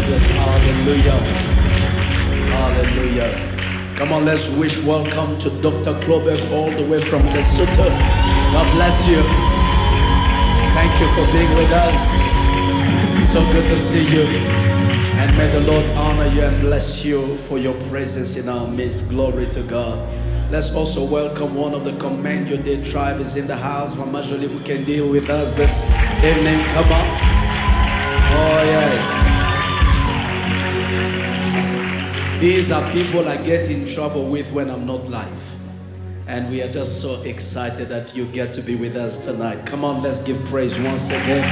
Jesus. Hallelujah. Hallelujah. Come on, let's wish welcome to Dr. Kloberg all the way from Lesotho. God bless you. Thank you for being with us. So good to see you. And may the Lord honor you and bless you for your presence in our midst. Glory to God. Let's also welcome one of the Command Your Day tribe is in the house. Mama Jolie, who can deal with us this evening. Come on. Oh, yes. These are people I get in trouble with when I'm not live. And we are just so excited that you get to be with us tonight. Come on, let's give praise once again.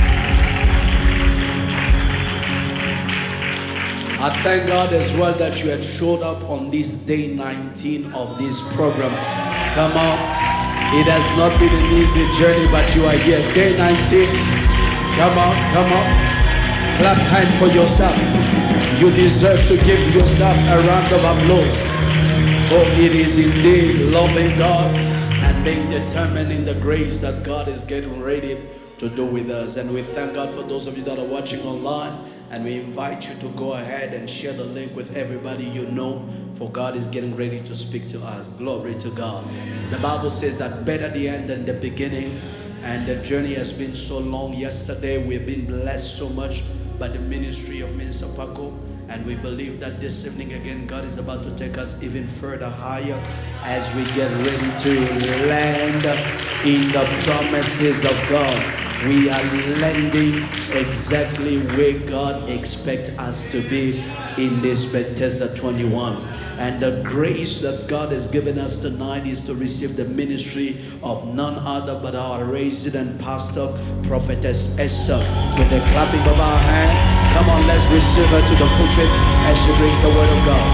I thank God as well that you had showed up on this day 19 of this program. Come on. It has not been an easy journey, but you are here. Day 19. Come on, come on. Clap hand for yourself. You deserve to give yourself a round of applause. For it is indeed loving God and being determined in the grace that God is getting ready to do with us. And we thank God for those of you that are watching online. And we invite you to go ahead and share the link with everybody you know. For God is getting ready to speak to us. Glory to God. The Bible says that better the end than the beginning. And the journey has been so long. Yesterday we've been blessed so much by the ministry of Minister Paco. And we believe that this evening again, God is about to take us even further higher as we get ready to land in the promises of God. We are landing exactly where God expects us to be in this Bethesda 21. And the grace that God has given us tonight is to receive the ministry of none other but our resident pastor, Prophetess Esther. With the clapping of our hands, come on, let's receive her to the pulpit as she brings the word of God.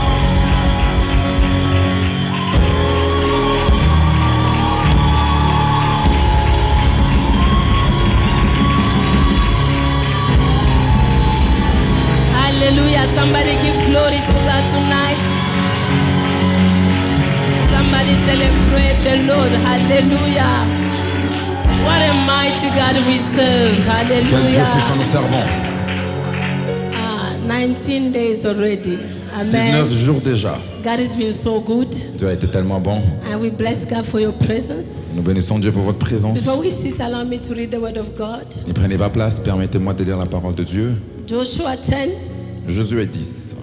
Hallelujah. Somebody give glory to God tonight. Somebody celebrate the Lord. Hallelujah. What a mighty God we serve. Hallelujah. Quel Dieu puissant nous servons. 19 days already. Amen. 19 jours déjà. God has been so good. Dieu a été tellement bon. And we bless God for your presence. Nous bénissons Dieu pour votre présence. Before we sit, allow me to read the word of God. Et prenez votre place, permettez-moi de lire la parole de Dieu. Joshua 10. Josué 10.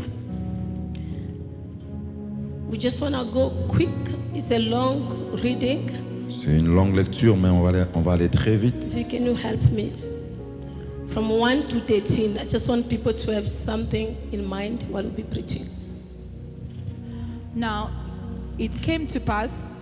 We just want to go quick. It's a long reading. C'est une longue lecture, mais on va aller très vite. So can you help me? From 1 to 13. I just want people to have something in mind while we'll be preaching. Now it came to pass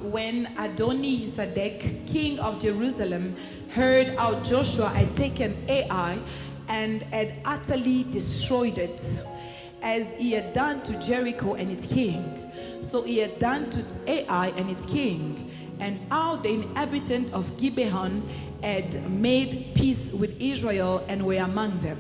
when Adoni-Zedek, king of Jerusalem, heard how Joshua had taken Ai and had utterly destroyed it, as he had done to Jericho and its king. So he had done to Ai and its king, and how the inhabitants of Gibeon had made peace with Israel and were among them.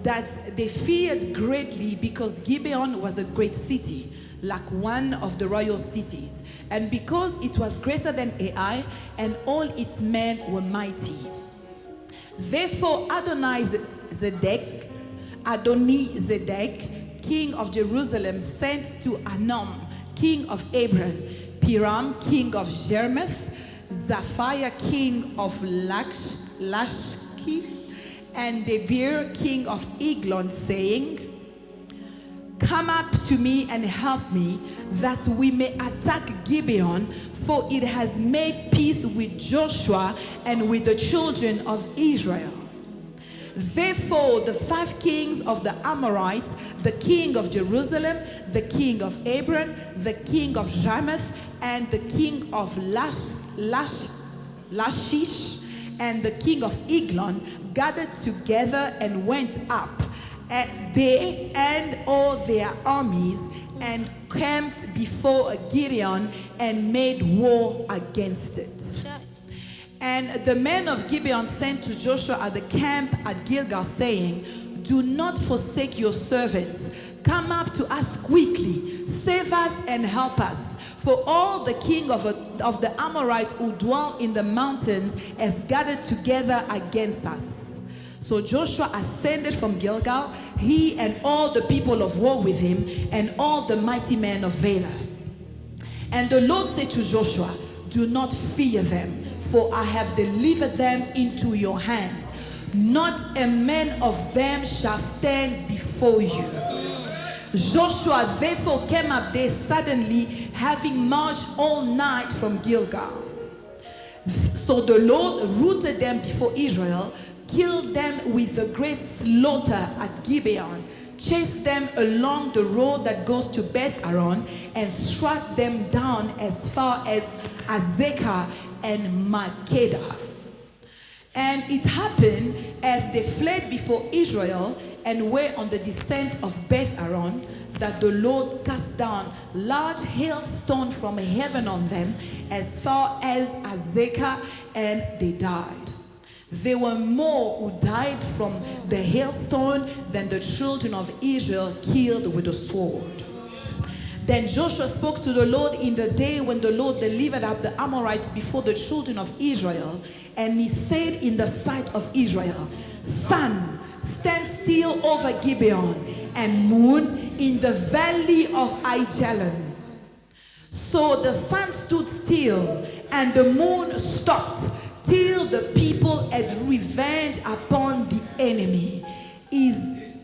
That they feared greatly because Gibeon was a great city, like one of the royal cities, and because it was greater than Ai, and all its men were mighty. Therefore Adoni-Zedek, king of Jerusalem, sent to Anom, king of Abram, Piram, king of Jermeth, Zaphiah, king of Lashki, and Debir, king of Eglon, saying, "Come up to me and help me, that we may attack Gibeon, for it has made peace with Joshua and with the children of Israel." Therefore the 5 kings of the Amorites, the king of Jerusalem, the king of Abram, the king of Jarmuth, and the king of Lachish, and the king of Eglon, gathered together and went up, they and all their armies, and camped before Gideon and made war against it. And the men of Gibeon sent to Joshua at the camp at Gilgal, saying, "Do not forsake your servants. Come up to us quickly. Save us and help us. For all the king of the Amorites who dwell in the mountains has gathered together against us. So Joshua ascended from Gilgal, he and all the people of war with him, and all the mighty men of Valor. And the Lord said to Joshua, do not fear them, for I have delivered them into your hands. Not a man of them shall stand before you. Joshua therefore came up there suddenly, having marched all night from Gilgal. So the Lord routed them before Israel, killed them with a great slaughter at Gibeon, chased them along the road that goes to Beth Aron, and struck them down as far as Azekah and Makkedah. And it happened as they fled before Israel and were on the descent of Beth Aron, that the Lord cast down large hailstones from heaven on them as far as Azekah, and they died. There were more who died from the hailstone than the children of Israel killed with the sword. Then Joshua spoke to the Lord in the day when the Lord delivered up the Amorites before the children of Israel, and he said in the sight of Israel, sun, stand still over Gibeon, and moon in the valley of Aijalon. So the sun stood still, and the moon stopped, till the people had revenge upon the enemy.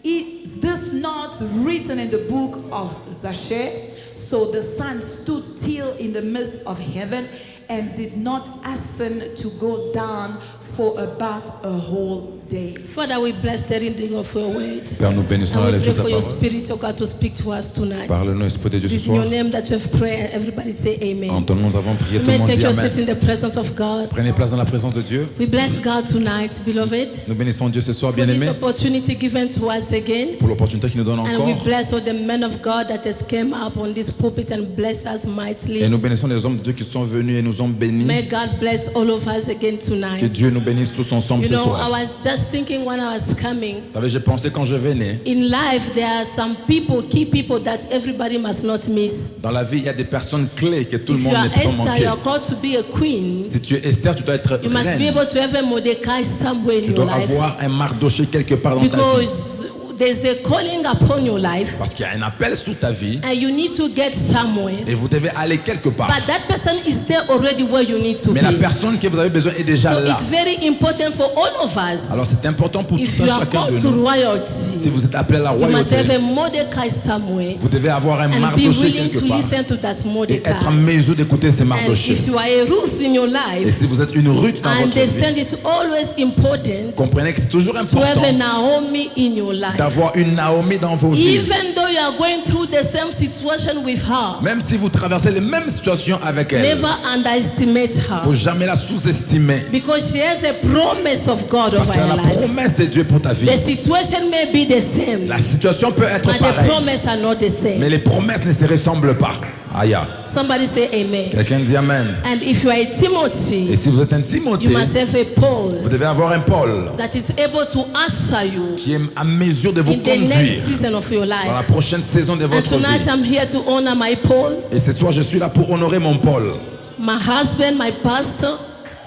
Is this not written in the book of Zasher? So the sun stood still in the midst of heaven, and did not hasten to go down for about a whole day. Father, we bless the reading of your word. Père, nous bénissons la And we pray lecture for de your ta parole. spirit, oh God, to speak to us tonight. Parle-nous, Esprit de Dieu, ce It's in your soir. name that we have prayed, and everybody say En amen. ton nom, nous avons prié, You tout le may monde take dit your Amen. seat in the presence of God. Prenez place dans la présence de Dieu. We bless God tonight, beloved, Nous bénissons Dieu ce soir, for this bien-aimés, opportunity given to us again. pour l'opportunité qu'il nous donne And we encore. bless all the men of God that has came up on this pulpit and bless us Et mightily. nous bénissons les hommes de Dieu qui sont venus et nous ont bénis. May God bless all of us again Que tonight. Dieu nous bénisse tous ensemble You ce know, soir. I was just thinking when I was coming, Vous savez, j'ai pensé quand je venais, in life there are some people, key people that everybody must not miss. dans la vie, il y a des personnes clés que tout le If you monde are ne peut pas Esther, manquer. you are called to be a queen. Si tu es Esther, tu dois être You must be reine. able to have a Mordecai somewhere in Tu your dois life. avoir un Mardoché quelque part dans ta vie. Because there's a calling upon your life, Parce qu'il y a un appel sous ta vie and you need to get somewhere. et vous devez aller quelque part. But that person is there already where you need to Mais la be. personne que vous avez besoin est déjà So là. it's very important for all of us. Alors c'est important pour tout If you un are chacun de called to nous. Si royalty, vous êtes appelé à la you must have royauté, a Mordecai somewhere vous devez avoir un and be Mardoché willing quelque to part. listen to that Et Mordecai. être en mesure d'écouter ces And Mardochés. if you are a Ruth in your Et life, si vous êtes une Ruth dans votre vie, understand it's always important comprenez que c'est toujours to have a important Naomi in your life. d'avoir une Naomi dans vos vies. Even though you are going through the same situation with her, Même si vous traversez les mêmes situations avec elle, never underestimate il ne faut her. jamais la sous-estimer. Because she has a promise of God Parce over qu'elle a her la life. promesse de Dieu pour ta vie. The situation may be the same, La situation peut être but the pareille, promise are not the mais same. les promesses ne se ressemblent pas. Aïe. Somebody say amen. Quelqu'un dit Amen. And if you are a Et Timothy, si vous êtes un you Timothée, must have a Paul vous devez avoir un Paul that is able to answer you qui est à mesure de vous in the next conduire season of your dans la life. prochaine saison de And votre tonight vie. I'm here to honor my Paul, Et ce soir, je suis là pour honorer mon Paul, my husband, my pastor,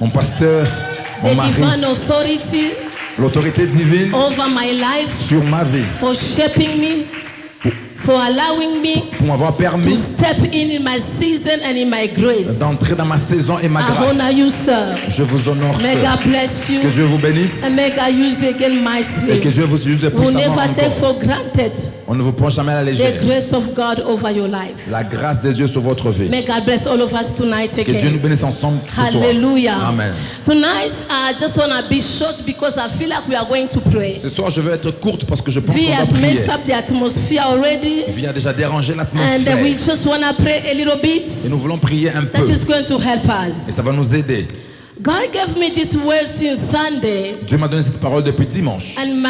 mon pasteur, mon the mari, divine authority l'autorité divine over my life, sur ma vie, for shaping me, for allowing me pour m'avoir to permis step in my season and in my grace. d'entrer dans ma saison et ma I grâce. honor you, sir. Je vous honore. May Sœur. God bless you Que Dieu vous bénisse and may God use you again et que mightily. Dieu vous use We'll puissamment never take encore. for granted On ne vous prend jamais à la the légère. grace of God over your life. La grâce de Dieu sur votre vie. May God bless all of us tonight Que Dieu nous again. bénisse ensemble ce soir. Hallelujah. Amen. Tonight, I just want to be short because I feel like we are going to pray. Ce soir, je vais être courte parce que je pense We qu'on va have prier. messed up the atmosphere already, Vie a déjà dérangé and l'atmosphère. we just want to pray a little bit. Et nous voulons prier un peu. That is going to help Et us. ça va nous aider. God gave me this word since Sunday. Dieu m'a donné cette parole depuis dimanche. And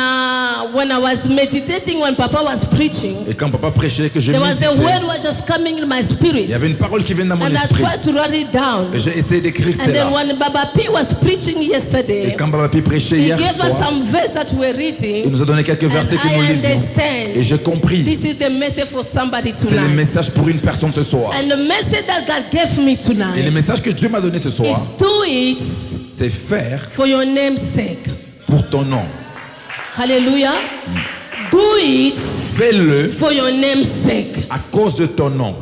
when I was meditating, when Papa was preaching, Et quand papa prêchait que je there was a méditais, word was just coming in my spirit. il y avait une parole qui venait dans mon And I esprit. tried to write it down. Et j'ai essayé d'écrire And then cela. when Baba P was preaching Et yesterday, quand Papa Pi prêchait he hier gave us soir, some verse that we're il reading. nous a donné quelques versets que And nous I lisons. Et understand j'ai compris. this is the message for somebody C'est le tonight. message pour une personne ce soir. And the message that God gave me Et le tonight message que Dieu m'a donné ce soir, is do it c'est faire for your name's sake. pour ton nom. Hallelujah. Do it Fais-le for your name's sake. à cause de ton nom.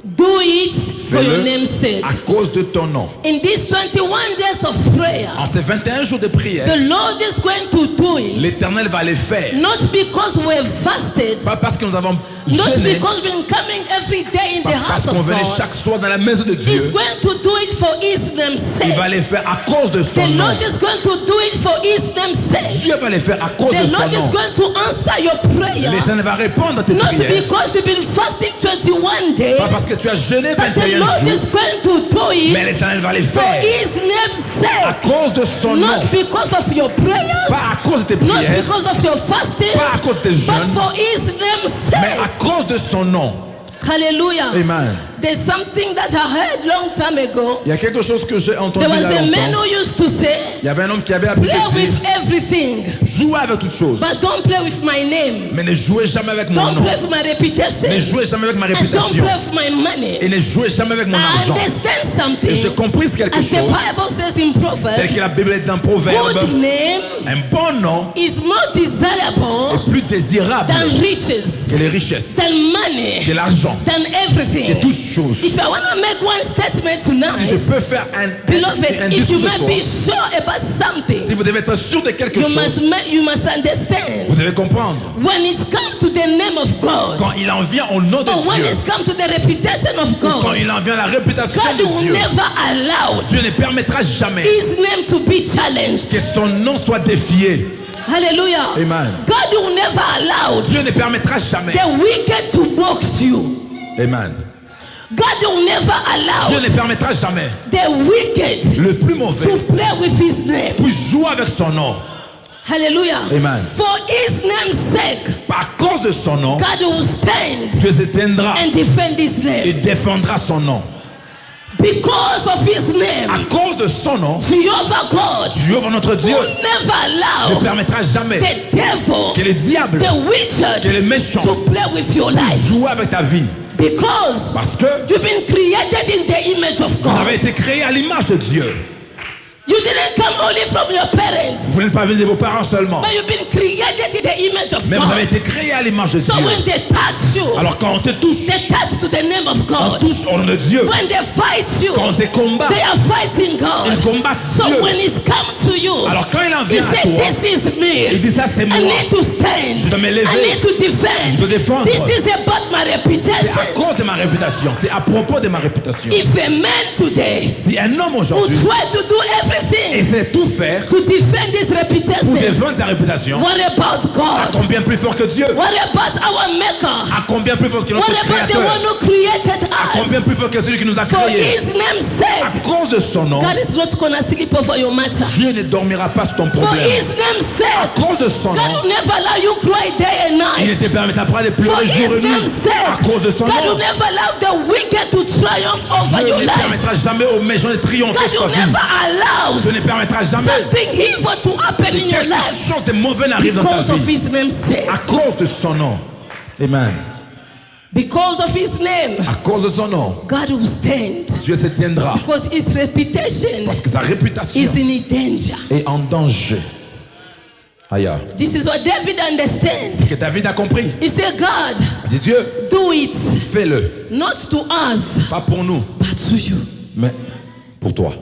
Do it for your Fais-le name's sake. à cause de ton nom. In these 21 days of prayer, En ces 21 jours de prière, the Lord is going to do it. l'Éternel va les faire. Not because we've fasted, Pas parce que nous avons not jeûné, because we've been coming every day in pas the parce house qu'on of venait God. chaque soir dans la maison de Dieu. He's going to do it for His name's Il sake. va les faire à cause de son The nom. Lord is going to do it for His name's sake. Dieu va les faire à cause The de son Lord is nom. going to answer your prayer. L'Éternel va répondre à tes Not prières. because you've been fasting 21 days, Pas parce que tu as jeûné but the 21 Lord jours, is going to do mais it l'Éternel va les for faire His name's à sake. cause de son nom. Not because of your prayers, Pas à cause de tes not prières, because of your fasting, pas à cause de tes but jeûnes, for His name's mais à sake. cause de son nom. Hallelujah. Amen. There's something that I heard long time ago. Il y a quelque chose que j'ai entendu There il y was a a man longtemps. who used to say, Il y avait un homme qui avait appris play de dire, with everything, jouez avec toutes choses, but don't play with my name. mais ne jouez jamais avec mon Don't nom. play with my Ne reputation. jouez jamais avec ma And don't réputation. play with my money. Et ne jouez jamais avec mon I argent. understand Et something. j'ai compris quelque As the chose, Bible says in tel Proverbs, que la Bible est dans Proverbe, good name un bon nom is more desirable est plus désirable than riches, que les richesses, than que money, l'argent, than que everything. toutes choses. If I want to make one statement Si je tonight, peux faire un beloved, if you discours ce must soir, be sure about something, si vous devez être sûr de quelque you chose, must understand vous devez comprendre. when it's come to the name of God, Quand il en vient au nom de or when Dieu, it's come to the reputation of quand God, il en vient à la réputation God de will Dieu, never allow Dieu ne permettra jamais His name to be challenged. que son nom soit défié. Hallelujah. Amen. God will never allow Dieu ne permettra jamais. the wicked to mock you. Amen. God will never Dieu allow ne permettra jamais the wicked le plus mauvais to play with His name. puisse jouer avec son nom. Hallelujah. Amen. For His name's sake, À cause de son nom, God will stand Dieu s'éteindra and defend His et name. défendra son nom. Because of His À name, cause de son nom, Jehovah God Dieu, notre Dieu, will never ne allow permettra jamais the devil, que les diables, the que wicked, les méchants to play with your life. jouent avec ta vie. Because Parce que you've been created in the image of vous avez God. été créé à l'image de Dieu. You didn't come only from your parents, Vous n'êtes pas venu de vos parents seulement, but you've been created in the image of mais vous avez God. été créé à l'image de So Dieu. when they touch you, Alors quand on te touche, they touch to the name of on God. touche au nom de Dieu. When they fight you, Quand on te combat, they are fighting God. ils combattent So Dieu. when it's come to you, Alors quand il en He vient à said, toi, this is me. il dit ça c'est moi. I need to stand. Je dois me lever. I need to defend. Je dois défendre. This is about my C'est à reputation. cause de ma réputation. C'est à propos de ma réputation. If a man today Si un homme would aujourd'hui try to do everything essaie de tout faire to defend his pour reputation, défendre sa réputation, what about à God? combien plus fort que Dieu? What about our Maker? À combien plus fort que What notre about the Créateur? one who created À combien us? plus fort que celui qui nous a For créés? His name's À sake, cause de son nom, God is not gonna sleep over your matter. Dieu ne dormira pas sur ton For problème. His name's À sake, cause de son God nom, will never allow you cry day and il ne night. te permettra pas de For pleurer jour et His nuit. name's À sake, cause de son God will nom, never allow the wicked to triumph over Dieu your ne life. permettra jamais aux méchants de triompher God sur will ta vie. never allow Dieu ne permettra jamais something evil to happen in your que life quelque chose de mauvais n'arrive dans ta because of vie. His name's sake. À cause de son nom. Amen. Because of His name, À cause de son nom, God will stand. Dieu se tiendra. Because His reputation Parce que sa réputation is in danger. est en danger. Aïe. This is what David understands. Que David a compris. He said, God, Il dit Dieu, do it, fais-le. not to us, Pas pour nous, but to you. mais pour toi.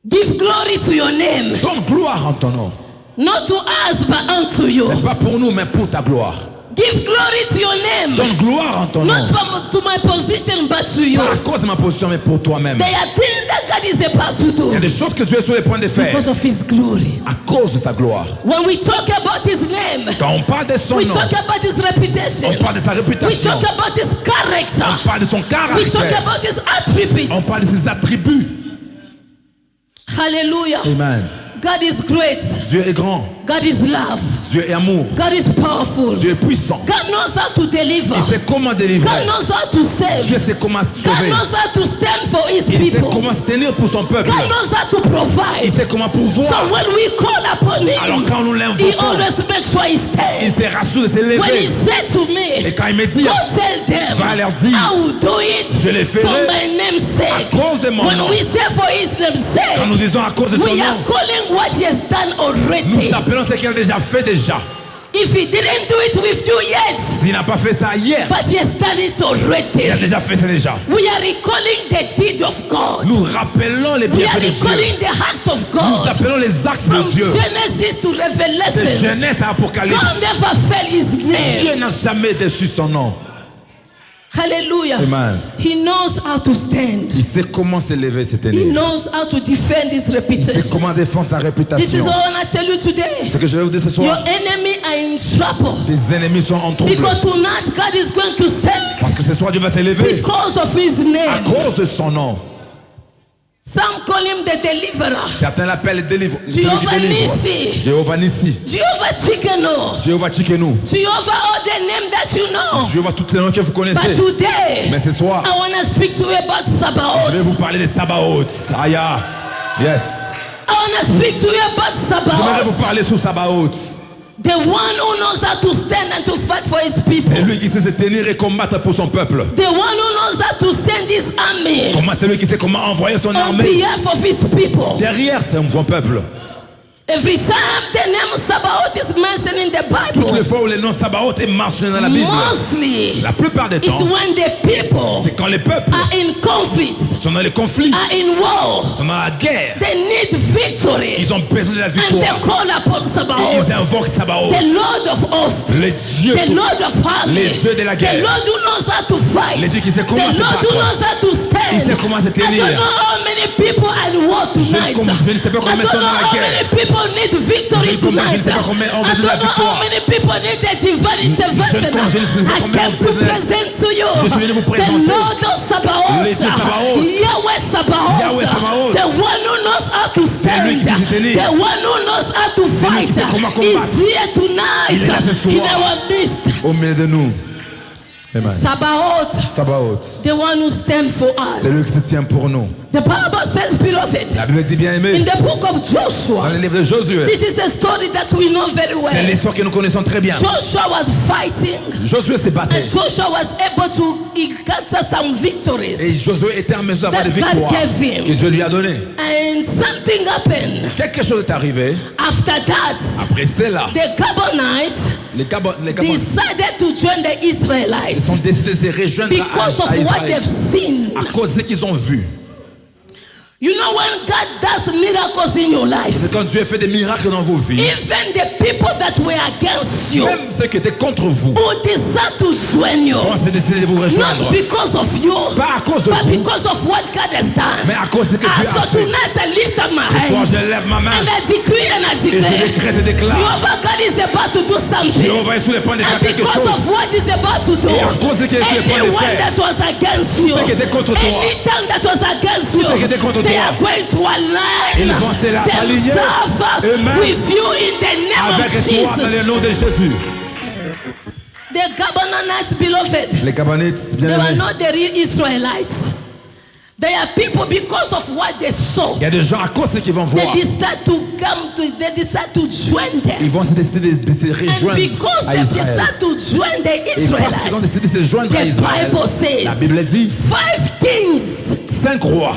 Give glory to your name, Donne gloire en ton nom. not to us, but unto you. Mais pas pour nous, mais pour ta gloire. Give glory to your name, Donne gloire en ton nom. not to my position, but to you. Pas à cause de ma position, mais pour toi-même. There are things that God is about to Il y a do des choses que Dieu est sur le point de faire because of His glory. à cause de sa gloire. When we talk about His name, Quand on parle de son we nom, talk about His reputation. on parle de sa We réputation, talk about His on character. parle de son We talk caractère, about His attributes. on parle de ses attributs. Hallelujah. Amen. God is great. Dieu est grand. God is love. Dieu est amour. God is powerful. Dieu est puissant. God knows how to deliver. Il sait comment délivrer. God knows how to save. Dieu sait comment God sauver. knows how to stand for his Il sait people. comment se tenir pour son peuple. God knows how to Il provide. sait comment pourvoir. So when we call upon Alors him, quand nous he l'invoquons, always makes sure he il stands. s'est rassuré de When he s'élever. said to me, Et quand il me dit, go tell them, va leur dire, I will do je les it ferai for my name's sake. à cause de mon When nom. we say for his name's Quand nous sake, disons à cause de son we are nom, calling what he has done nous already. appelons ce qu'il a déjà fait déjà. If he didn't do it with you yet, S'il n'a pas fait ça hier, but he has done it il a already. déjà fait ça déjà. We are recalling the deed of God. Nous rappelons les We are bienfaits de Dieu. recalling the heart of Nous God. appelons les actes From de Dieu. Genesis to De Revelation, Genèse à Apocalypse. God never fell his name. Dieu n'a jamais déçu son nom. Hallelujah. Amen. He knows how to stand. Il sait comment s'élever, se He tenir. knows how to defend his Il sait reputation. comment défendre sa This is réputation. all I want to tell you today. Ce que je vais vous dire ce Your soir, enemy are in trouble. tes ennemis sont en trouble. Because tonight God is going to stand Parce que ce soir, Dieu va s'élever because of his à name. cause de son nom. Some call him the deliverer. Certains l'appellent celui qui Jehovah délivre. Nissi. Jéhovah Nissi. Jehovah Chikeno. Jéhovah Tchikenu. Jehovah all the names that you know. Jéhovah tous les noms que vous But connaissez. today, Mais ce soir, I want to speak to you about je vais vous Sabaoth. parler des Sabaoth. Aya. Yes. I want to speak to you about J'aimerais vous Sabaoth. parler sur Sabaoth. The one who knows how to stand and to fight for his people. C'est lui qui sait se tenir et combattre pour son peuple. The one who knows how to send his army C'est lui qui sait comment envoyer son on armée behalf of his people. derrière son peuple. Every time the name Sabaoth is mentioned in the Toutes les Bible, fois où le nom Sabaoth est mentionné dans la Bible, mostly la plupart des it's temps, when the people c'est quand les peuples are in conflict, sont dans les conflits, are in war, sont dans la guerre, they need victory, ils ont besoin de la and they victoire. call upon Et Sabaoth, ils invoquent Sabaoth, the Lord of hosts, les dieux, the Lord of armies, les dieux de la the guerre, Lord who knows how to fight, les dieux qui savent the comment se Lord who battre. knows how to Il stand. sait comment se I tenir. don't know how many people are in war tonight. je ne sais pas I combien don't sont know dans la how guerre. many people need victory Je ne sais tonight. pas combien ont I besoin de la don't know how victoire. many people need a divine intervention. je ne sais pas I combien came ont to besoin. present to you Je suis venu vous the présenter Lord of Sabaoth, les dieux Sabaoth. Yahweh Sabaoth, Yahweh Sabaoth. the one who knows how to stand, lui qui sait se tenir. the one who knows how to lui fight, qui sait comment is combattre. here tonight Il est là ce in soir. our midst. Au milieu de nous. Amen. Sabaoth, Sabaoth, the one who stands for c'est lui us. qui se tient pour nous. The Bible says, beloved, La Bible dit bien in aimé, the book of dans Joshua, le livre de Josué, this is a story that we know very c'est well. l'histoire que nous connaissons très bien. Joshua was fighting, Josué s'est battu. and Joshua was able to encounter some victories. Et Josué était en mesure d'avoir des That God victoires gave him. que Dieu lui a données. And something happened. Quelque chose est arrivé. After that, Après cela, the Carbonites les Gabon decided to join the Israelites sont décidés de se rejoindre because of à what Israël they've seen. à cause de ce qu'ils ont vu. You know, when God does miracles in your life, C'est quand Dieu fait des miracles dans vos vies, even the people that were against you, même ceux qui étaient contre vous, who decide to join you, vont se décider de vous not rejoindre. because of you, Pas à cause de but vous, because of what God has done. mais à cause de ce que Dieu So a fait. tonight I lift up my Ce soir, hands je lève ma main and I decree and I et je declare, décrète et déclare. Jehovah God is about to do something. Jéhovah est sous les points de faire And quelque because chose. of what he's about to do, Et à cause de ce qu'il est sur le point de anyone faire, that was against you, ceux qui étaient contre toi, any tongue that was against you, ceux qui étaient contre they toi, are going to align ils vont s'aligner themselves eux-mêmes with you in the name avec of toi dans le Jesus. nom de Jésus. The Gabonanites, beloved, Les Gabonites, bien they were aimés, not the real Israelites. They are people because of what they saw. il y a des gens à cause de ce qu'ils vont They voir. decide to they decide to join Ils them. vont se décider de se And rejoindre because à they Israël. decide to join the Et parce qu'ils ont Israelites, décidé de se joindre à the Israël, Bible says la Bible dit 5 kings, 5 rois,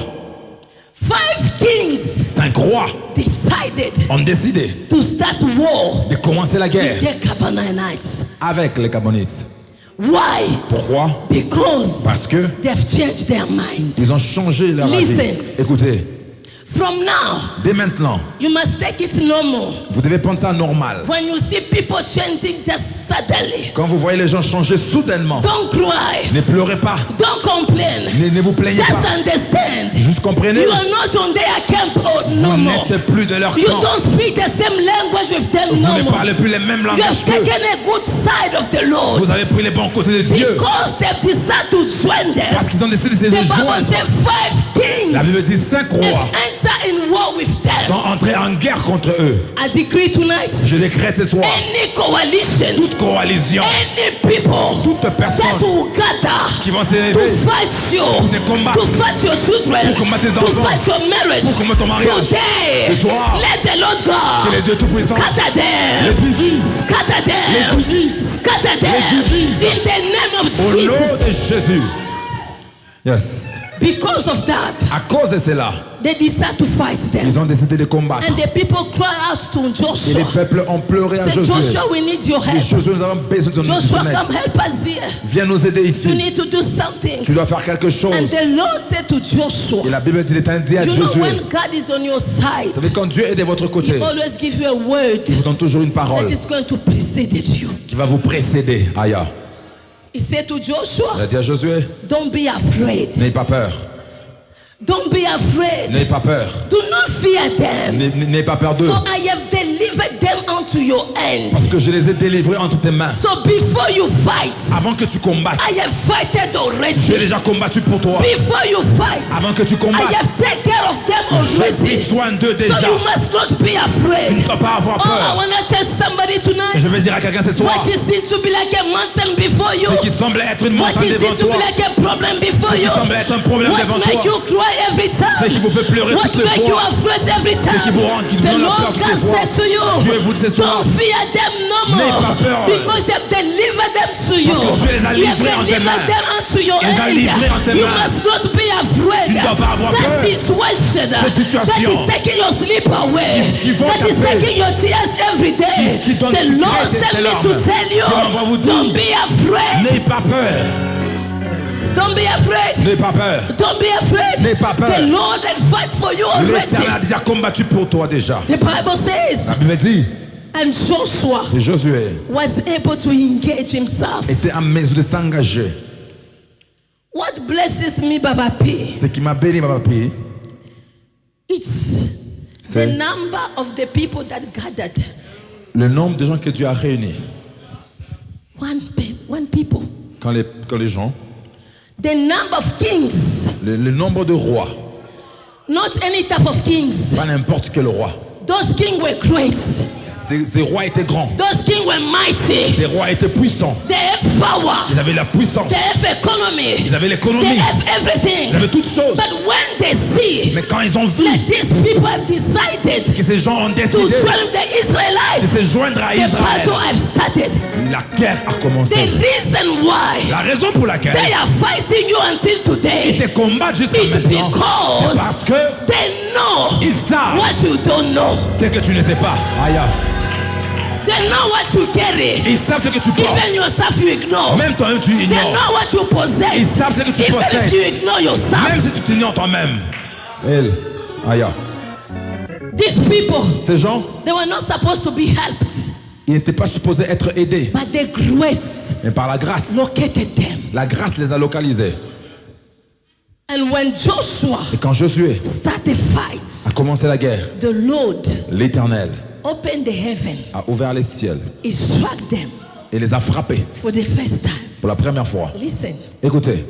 5 rois decided ont décidé to start war de commencer la guerre with the Canaanites. avec les Gabonites. Why? Pourquoi? Because Parce que they've changed their mind. ils ont changé leur avis. Listen. Écoutez, From now, dès maintenant, you must take it normal. vous devez prendre ça normal. When you see people changing just suddenly, Quand vous voyez les gens changer soudainement, don't cry, ne pleurez pas, don't complain. ne vous plaignez Just pas. understand. Juste comprenez, You are not on their camp no vous more. n'êtes plus de leur You camp. don't speak the same language with them Vous no ne more. parlez plus les mêmes You langages have qu'eux. taken a good side of the Lord. Vous avez pris les bons côtés de Dieu. Because they've decided to join them. Parce qu'ils ont décidé de se The Bible joindre. says 5 La kings Bible dit 5 have rois entered in war with them. sont entrés en guerre contre eux. I decree tonight, Je décrète ce soir, any coalition, toute coalition, any people toute that personne will gather qui vont to s'élever fight you, te combattre, to fight your children, pour combattre tes to enfants, fight your marriage, pour combattre ton mariage, today, ce soir, let the Lord God que le Dieu Tout-Puissant scatter les them, divise, scatter les them, divise, scatter them, les divise. in the name of au nom Jesus. de Jésus. Yes. Because of that, À cause de cela, they decide to fight them. ils ont décidé de combattre. And the people cry out to Et les Joshua. peuples ont pleuré à Say, Josué. Joshua, we need your Et help. Josué, nous avons besoin de Joshua, ton come aide. help us here. Viens nous aider You ici. need to do something. Tu dois faire quelque chose. And the Lord said to Et Joshua, la Bible dit, l'Éternel dit à you know Josué, when God is on your side, vous savez, quand Dieu est de votre côté, He always gives you a word il vous donne toujours une parole that is going to precede you. qui va vous précéder. Aya. He said to Joshua, Il a dit à Josué, don't be afraid. n'ayez pas peur. Don't be afraid. N'ayez pas peur. Do not fear them. N'ayez pas peur d'eux. For I have delivered them unto your hand. Parce que je les ai délivrés entre tes mains. So before you fight, Avant que tu combattes, I have fighted j'ai already. déjà combattu pour toi. Before you fight, Avant que tu I combattes, have taken care of them j'ai already. pris soin d'eux So déjà. you must not be Tu ne afraid. dois pas avoir Oh, I peur. want to tell somebody Et tonight. je vais dire à quelqu'un ce soir, What you seem to be like a mountain before you. ce qui semble être une What montagne you devant seem to toi, be like a problem before ce qui you. semble être un problème What devant make toi, you cry every ce time. qui vous fait pleurer What toutes les make you fois, afraid every ce qui time. vous rend, qui vous The donne la Lord peur toutes God les fois. says to you, Dieu vous dit ce soir, don't fear them no n'aie more. pas peur. Because you have delivered them to you. Parce que Dieu les a You have livrés en tes delivered mains. them unto your Il les a hand. livrés en tes You mains. must not be afraid. Tu ne dois pas avoir That peur. situation that situation is taking your sleep away. qui vont That is t'appeler. taking your tears every day. Qui donne The tes Lord craintes et sent tes me larmes. to tell you, C'est l'envoi vous dit. don't be afraid. N'aie pas peur. Don't be afraid. N'aie pas peur. Don't be afraid. N'aie pas peur. The Lord had fight for you L'Éternel a already. déjà combattu pour toi déjà. The Bible says, La Bible dit, and Joshua et Josué was able to engage himself. était en mesure de s'engager. What blesses me, Baba P, Ce qui m'a béni, ma papi, it's the C'est- number of the people that gathered. le nombre de gens que Dieu a réunis. One people. Quand les gens, The number of kings, le nombre de rois, not any type of kings. pas n'importe quel roi. Those kings were great. Ces rois étaient grands. Those kings were mighty. Ces rois étaient puissants. They have power. Ils avaient la puissance. They have economy. Ils avaient They l'économie. have everything. Ils avaient toutes choses. But when they see Mais quand ils ont vu that these people have decided que ces gens ont to décidé join the de Israelites, se joindre à the battle Israël, have started. la guerre a The commencé. reason why La raison pour laquelle they are fighting you until ils today te combattent jusqu'à is maintenant, because c'est parce que they know ils savent what you don't know. ce que tu ne sais pas. Aïe. They know what you carry. Ils savent ce que tu portes. Even yourself you ignore. Même toi-même tu They ignores. know what you Ils possess. savent ce que tu Even if possèdes. you ignore yourself. Même si tu t'ignores toi-même. Elle. Aïe. These people, Ces gens, they were not supposed to be helped. ils n'étaient pas supposés être aidés. But the grace Mais par la grâce, located them. la grâce les a localisés. And when Joshua Et quand Josué started fight, a commencé la guerre, the Lord l'Éternel opened the heaven. a ouvert les ciels He struck them et les a frappés for the first time. pour la première fois. Listen, Écoutez,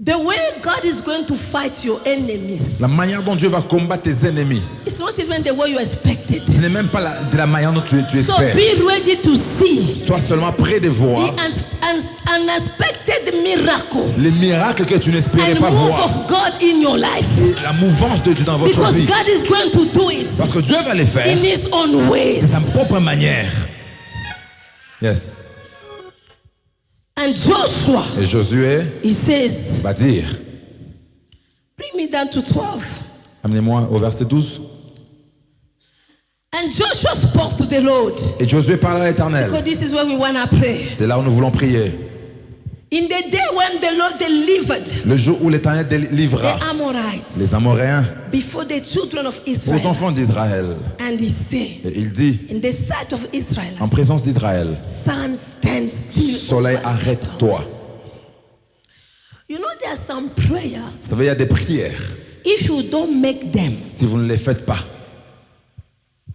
the way God is going to fight your enemies, la manière dont Dieu va combattre tes ennemis, it's not even the way you expected. ce n'est même pas de la manière dont tu So espères. be ready to see Sois seulement près de voir the unexpected miracle les miracles que tu n'espérais and pas move voir. of God in your life. La mouvance de Dieu dans votre Because vie. God is going to do it Parce que Dieu va les faire in His own de ways. sa propre manière. Yes. And Joshua, Et Josué he says, va dire, bring me down to 12. amenez-moi au verset 12. And Joshua spoke to the Lord. Et Josué parle à l'Éternel. Because this is where we want to pray. C'est là où nous voulons prier. In the day when the Lord delivered Le jour où l'Éternel délivrera the Amorites les Amoréens before the children of aux Israel. enfants d'Israël. And he said, Et il dit, in the sight of Israel, en présence d'Israël, sun stand still. soleil, over. arrête-toi. You know, there are some prayers. Vous savez, il y a des prières. If you don't make them, Si vous ne les faites pas,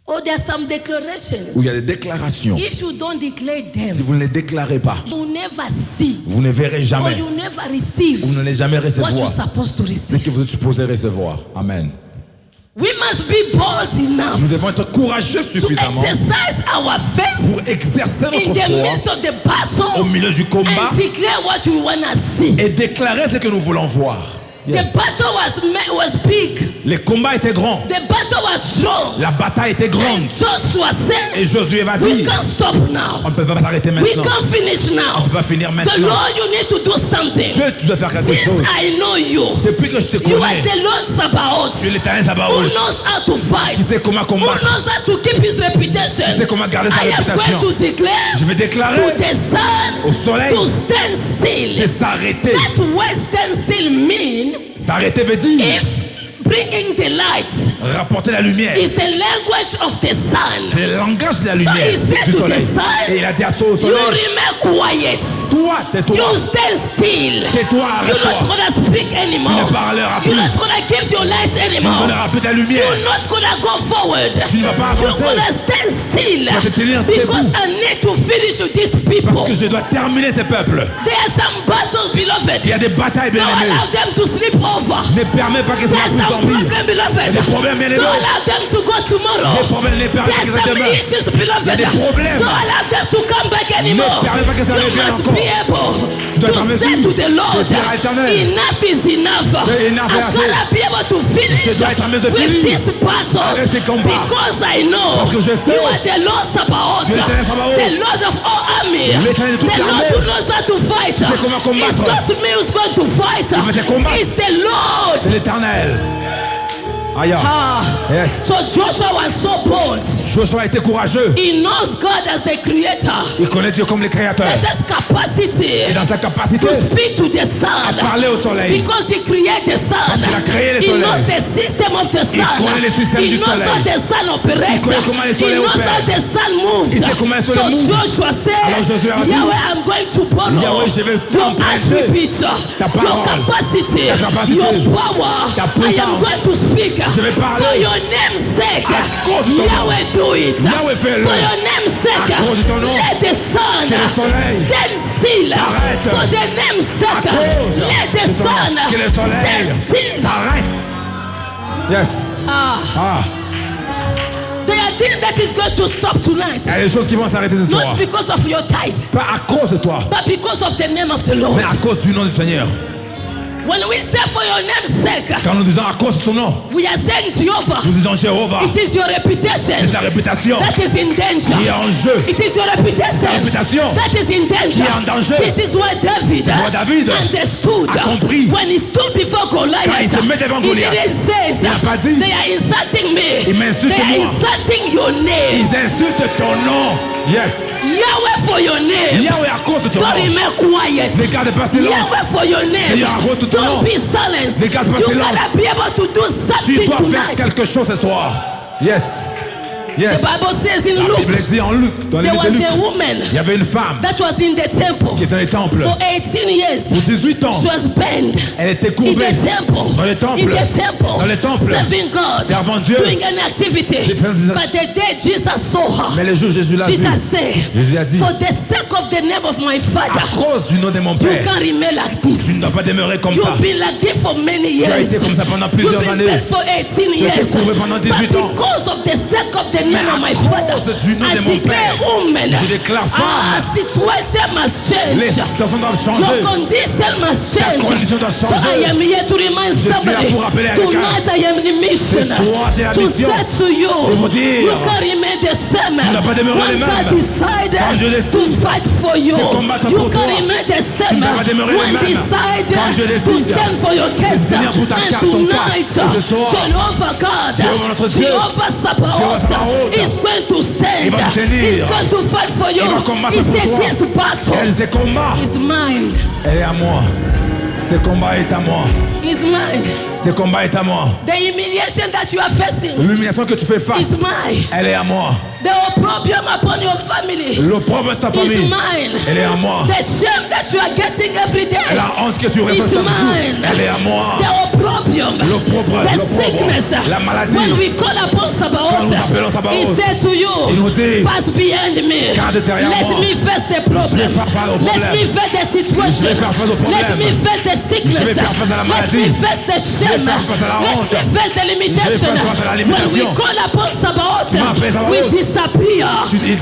Or there's some declarations. où il y a des déclarations. If you don't declare Si them, vous ne les déclarez pas, you never see vous ne verrez or jamais. you never receive Vous n'allez jamais what you're recevoir supposed to ce receive. que vous êtes supposé recevoir. Amen. We must be bold enough Nous devons être courageux to suffisamment exercise our faith pour exercer in notre the foi midst of the au battle milieu du combat and declare what we want to see. et déclarer ce que nous voulons voir. Yes. The battle was big. Les combats étaient grands. The battle was strong. La bataille était grande. And Joshua Et said, Josué va we dire, can't stop now. on ne peut pas s'arrêter We maintenant. can't finish On now. ne peut pas finir The maintenant. Lord, you need to do something. Dieu, tu dois faire quelque Since chose. I know you, Depuis que je te you are connais, the Lord Sabaoth, tu es l'éternel who Sabaoth, knows how to fight, qui sait comment who combattre, knows how to keep his qui reputation. sait comment garder sa I am going réputation. to declare Je vais to déclarer the sun au soleil to stand de still. s'arrêter. That word stand still mean S'arrêter veut dire if bringing the lights rapporter la lumière. is the language of the sun. C'est le langage de la So lumière he said du to the soleil. sun, Et il a dit à au you soleil, remain quiet. toi, tais-toi. You stand still. Tais-toi, You're arrête-toi. not gonna speak Tu anymore. ne parleras You're plus. not gonna give your lights Tu ne anymore. donneras plus ta lumière. You're not gonna go forward. Tu ne vas pas You're avancer. gonna stand still. vas te tenir Because debout. I need to finish with these people. Parce que je dois terminer ces peuples. There are some battles, beloved. Il y a des batailles, bien Don't aimés. allow them to sleep over. Ne permets pas que ça There's puisse some dormir. problem, beloved. des problèmes, bien aimés. Don't allow them to go tomorrow. Les problèmes, ne permets pas que There's ça some demeure. issues, beloved. Il y a des problèmes. Don't allow them to come back anymore. Ne permets pas que ça You revienne must encore. be able dois être en to mesure say to the Lord, de dire à l'Éternel, enough is enough. enough est I'm assez. gonna be able to finish Je dois être en mesure de with finir this battle avec ces combats. because I know Parce que je sais. you are the Lord Sabaoth, Tu es l'Éternel Sabaoth. the Lord of all armies, L'Éternel de toute the Lord l'armée. who knows how to fight. sais comment combattre. It's not me who's going to fight. va te combattre. It's the Lord. C'est l'Éternel. Aïe. Ah. Yes. So Joshua was so bold. Joshua a été courageux. He knows God as the creator. Il connaît Dieu comme le créateur. That has capacity Et dans sa capacité to speak to the sun. parler au soleil. Because he created the sun. Parce qu'il a créé le He soleil. knows the system of the sun. connaît le système He du knows soleil. how the sun operates. Il connaît comment le soleil He knows opère. how the sun moves. Il sait comment le So soleil move. Joshua said, Alors Josué a dit, Yahweh, I'm going to borrow Yahweh, je vais your t'emprunter attributes, ta your parole, capacity, ta capacité, your power. ta I am puissance. going to speak Je vais parler. for your name's sake. À cause de ton nom. Yahweh, do it. Yahweh, fais-le. For your name's sake. À cause de ton nom. Let the sun Que le soleil stand still. s'arrête. For the name's sake. cause Let the de ton nom. sun Que le soleil stand still. s'arrête. Yes. Ah, Ah. there are things that is going to stop tonight. Il y a des choses qui vont s'arrêter ce soir. Not because of your tithe, Pas à cause de toi, but because of the name of the Lord. mais à cause du nom du Seigneur. When we say for your name's sake, Quand nous disons à cause de ton nom, we are saying Jehovah. nous disons Jéhovah. It is your reputation C'est ta réputation that is in danger. qui est en jeu. It is your reputation réputation that is in danger. qui est en danger. This is what David pourquoi David understood a compris. when he stood before Goliath. Quand il se met devant He Goliath, didn't say, il n'a pas dit, they are insulting me. il m'insulte They are moi. insulting your name. Ils insultent ton nom. Yes. Yahweh for your name. Yahweh à cause de ton Don't nom. remain quiet. Ne garde pas silence. Yahweh for your name. Seigneur, à cause de ton nom. Don't be silent. Ne garde pas You silence. gotta be able to do Tu something dois faire tonight. quelque chose ce soir. Yes. Yes. The Bible says in La Bible Luke, dit en Luc, dans le there livre de was Luc, a woman il y avait une femme that was in the temple qui était dans les temples. for 18 years. Pour 18 ans, She was bent elle était in courbée the temple. dans les temples. In the temple. Dans les temples. Serving God. Servant Dieu. Doing an activity. But the day Jesus saw her, Mais le jour où Jésus l'a vu, Jesus said, Jésus a dit, for the sake of the name of my à Father, cause du nom de mon you Père, can't remain like tu ne this. dois pas demeurer comme ça. You've been like this for many Tu as years. été comme ça pendant plusieurs You've been années. bent for 18 Tu as été years. courbé pendant 18 But ans. because of the sake of the Mais name à of my cause Father, du nom I de mon declare Père, woman, je déclare our femme, situation must les change. situations doivent Your changer. condition must Ta change. condition doit So changer. I am here to remind suis là somebody. pour rappeler à quelqu'un. Tonight I am the mission Ce soir, j'ai la to mission say to you, de vous dire, you can remain the same. tu n'as pas demeuré When le God même. decided Quand Dieu to décide fight for you, de combattre you pour can toi, remain the same. tu n'as pas demeuré le When même. decided Quand Dieu to décide stand for your case, tenir pour ta and carte, ton cas. tonight, Et ce soir, Jehovah God, Jéhovah notre Dieu, Jehovah Sabaoth Jéhovah Sabaoth, is going to stand. il va te tenir. He's going to fight for you. Il va combattre He pour said, toi. this battle Elle, ces combats, is mine. elle est à moi. Ce combat est à moi. Is mine. Ce combat est à moi. The humiliation that you are facing L'humiliation que tu fais face, is mine. elle est à moi. The problem upon your family Le problème de ta is famille, mine. elle est à moi. The shame that you are getting every day La honte que tu is reçois chaque jour, mine. elle est à moi. The problem, the sickness, la maladie. when we call upon Quand Sabaoth, nous appelons Sabaoth, he said to il you, nous dit, pass behind me. garde derrière Let moi. me face the problem. Je vais faire face au problème. Let me face the situation. Je vais faire face au problème. Let me face the Je sickness. vais faire face à la Let maladie. me face the shame. Je vais faire face à la honte. Let me face the limitation. Je vais faire face à la When we limitation. call upon Sabaoth, Tu m'appelles Sabaoth. we disappear.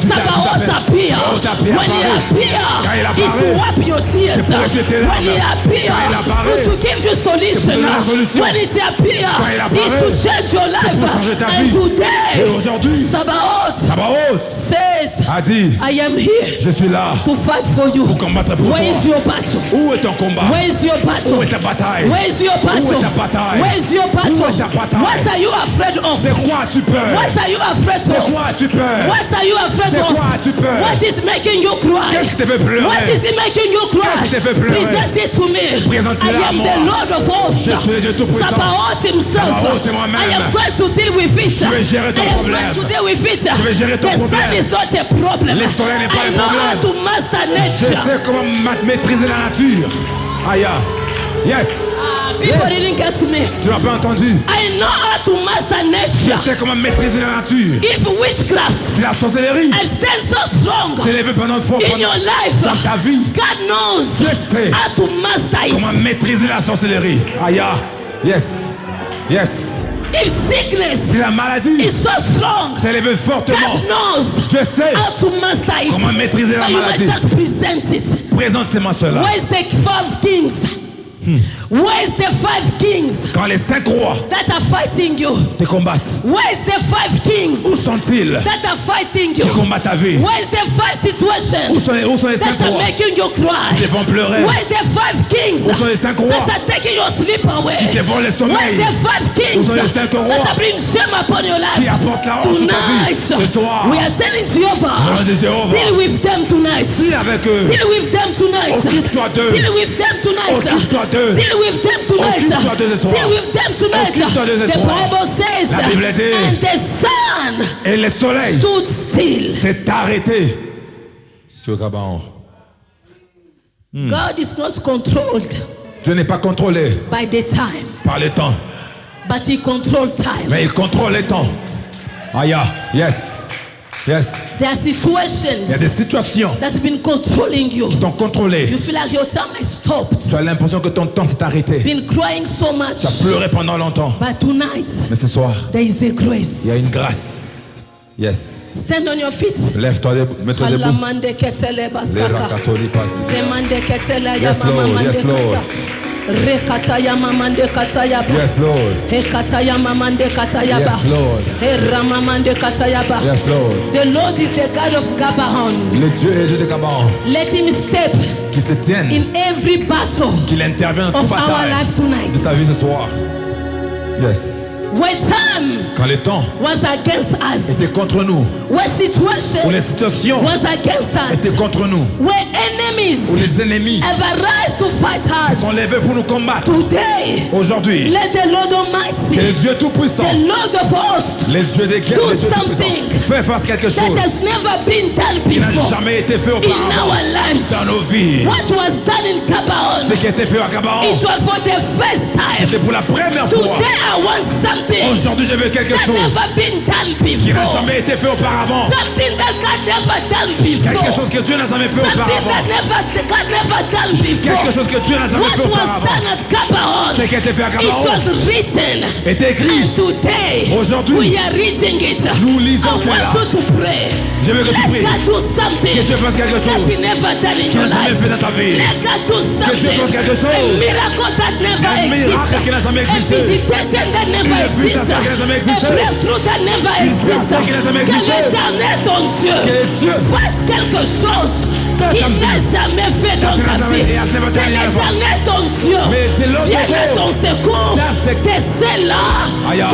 Sabaoth appear. t'appelles. When he appear, Quand il it's to apparaît, wipe your tears. c'est pour essuyer tes When he larmes. appear, Quand il apparaît, it's to give you c'est pour solution. donner la solution. When it appear, Quand il it's apparaît, to change your life. pour changer ta And vie. today, Et aujourd'hui, Sabaoth Sabaoth says, a dit, I am here je suis là to fight for you. pour combattre pour Where is toi. your battle? Où est ton combat? Where is your battle? Où est ta bataille? Where is your battle? Où est ta bataille? Where is your battle? Où est ta bataille? What are you afraid of? De quoi as-tu peur? What are you afraid De of? quoi as-tu peur? What are you afraid De of? quoi as-tu peur? What is making you cry? Qu'est-ce qui te fait pleurer? What is it making you cry? Qu'est-ce qui te fait pleurer? Present it to me. Présente-le I à am moi. the Lord of hosts. Je suis le Dieu Tout-Puissant. Sabaoth himself. Sabaoth, c'est moi-même. I am going to deal with it. Je vais gérer ton I am problème. going to deal with it. Je vais gérer ton The sun problème. is not a problem. Le soleil n'est pas I un know problème. how to master Je nature. sais comment maîtriser la nature. Aïe. Yes. People didn't get me. Tu n'as pas entendu? I know how to master Je nature. sais comment maîtriser la nature. If witchcraft Si la sorcellerie and stand so strong s'est levée pendant in pendant your life, dans ta vie, God knows je sais how to master comment it. maîtriser la sorcellerie. Aïe. Yes. Yes. If sickness Si la maladie is so strong, s'est levée fortement, God knows je sais how to master it. comment maîtriser la But you might maladie. just present it. Présente-moi cela. Where's the 5 kings? Where's the 5 kings Quand les 5 rois that are fighting you? te combattent, Where's the 5 kings où sont-ils that are fighting you? qui combattent ta vie? Where's the 5 situations Où sont les 5 that are rois making you cry? qui te font pleurer? Where's the 5 kings Où sont les 5 rois that are taking your sleep away? qui te volent le Where's sommeil? the 5 kings Où sont les 5 rois that are bringing shame upon your life? qui apportent la honte sur ta vie? Tonight, Ce soir, we are sending Jehovah. Nom de Jéhovah. Deal with them tonight. Deal avec eux. Deal with them tonight. Occupe-toi d'eux. Deal with them tonight. Occupe-toi d'eux. Deal with them tonight. Occupe-toi d'eux ce soir. Deal with them tonight. Occupe-toi d'eux ce The soir. Bible says, La Bible dit, and the sun et le soleil stood still. s'est arrêté sur Gabaon. God is not controlled Dieu n'est pas contrôlé by the time, par le temps, but He controls time. mais il contrôle le temps. Aïe. Yes. Yes. There are Il y a situations des situations that's been controlling you. qui t'ont contrôlé. You feel like your time has stopped. Tu as l'impression que ton temps s'est arrêté. Been crying so much. Tu as pleuré pendant longtemps. But tonight, Mais ce soir, there is a grace. il y a une grâce. Yes. Stand on your feet. Lève-toi, mets-toi debout. Alamande ketele Les basaka. rakatori passent. Zemande ketele ya Yes, mama Lord. mande Yes, Lord. kata. Rekata ya mamande kata ya ba. Yes, Lord. He kata ya mamande kata ya ba. Yes, Lord. He ramamande kata ya ba. Yes, Lord. The Lord is the God of Gabaon. Le Dieu est le Dieu de Gabaon Let him step qui se tienne, in every battle qu'il intervient dans toute of our bataille life tonight. de ta vie ce soir. Yes. When time Quand le temps was against us, était contre nous, when où situation les situations was against étaient us, contre nous, when où enemies les ennemis have arisen to fight sont us, levés pour nous combattre, today aujourd'hui, let the Lord que Almighty, le Dieu Tout-Puissant, the Lord of hosts, le Dieu des guerres, do le Dieu something Tout-Puissant, fait face quelque that chose has never been done qui n'a before jamais été fait in auparavant our lives. dans nos vies. What was done in Gabaon, Ce qui a été fait à Gabaon, it was for the first time. c'était pour la première fois. Today I want something Aujourd'hui, je veux quelque that chose never been done qui n'a before. jamais été fait auparavant. Something that God never done Quelque before. chose que Dieu n'a jamais fait Something auparavant. that God never done before. Quelque chose que Dieu n'a jamais What fait was auparavant. done at Gabaon, Ce qui a été fait à it Gabaon was written. est écrit. And today, Aujourd'hui, we are reading it. nous lisons I cela. want you to pray. Je veux que tu Let pries. God do something Que Dieu fasse quelque that chose He never done in qu'il your n'a jamais life. fait dans ta vie. Let God do something. fasse quelque chose. A miracle that never Un miracle exists. qui n'a jamais A existé. visitation that never Une exists. visitation qui n'a jamais A existé. breakthrough that never Une exists. personne qui n'a jamais Que existé. l'Éternel, ton Dieu, Que Dieu fasse quelque chose qu'il n'a jamais fait dans ta vie. C'est l'Éternel ton Dieu. Viens à ton secours de ceux-là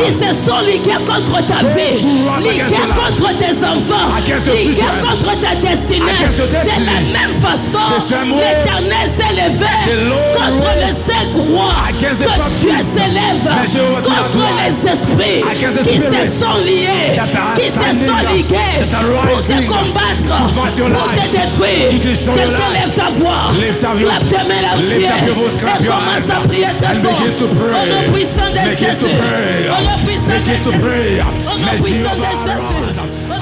qui se sont ligués contre ta vie, ligués contre tes enfants, ligués contre ta destinée. De la même façon, l'Éternel s'est levé contre le Saint roi, que Dieu s'élève contre les esprits qui se sont liés, qui se sont ligués pour te combattre, pour te détruire. Quelqu'un lève ta voix, clappe tes mains au ciel et commence à prier très fort. Au nom puissant de Jésus, au nom puissant de Jésus, au nom puissant de Jésus.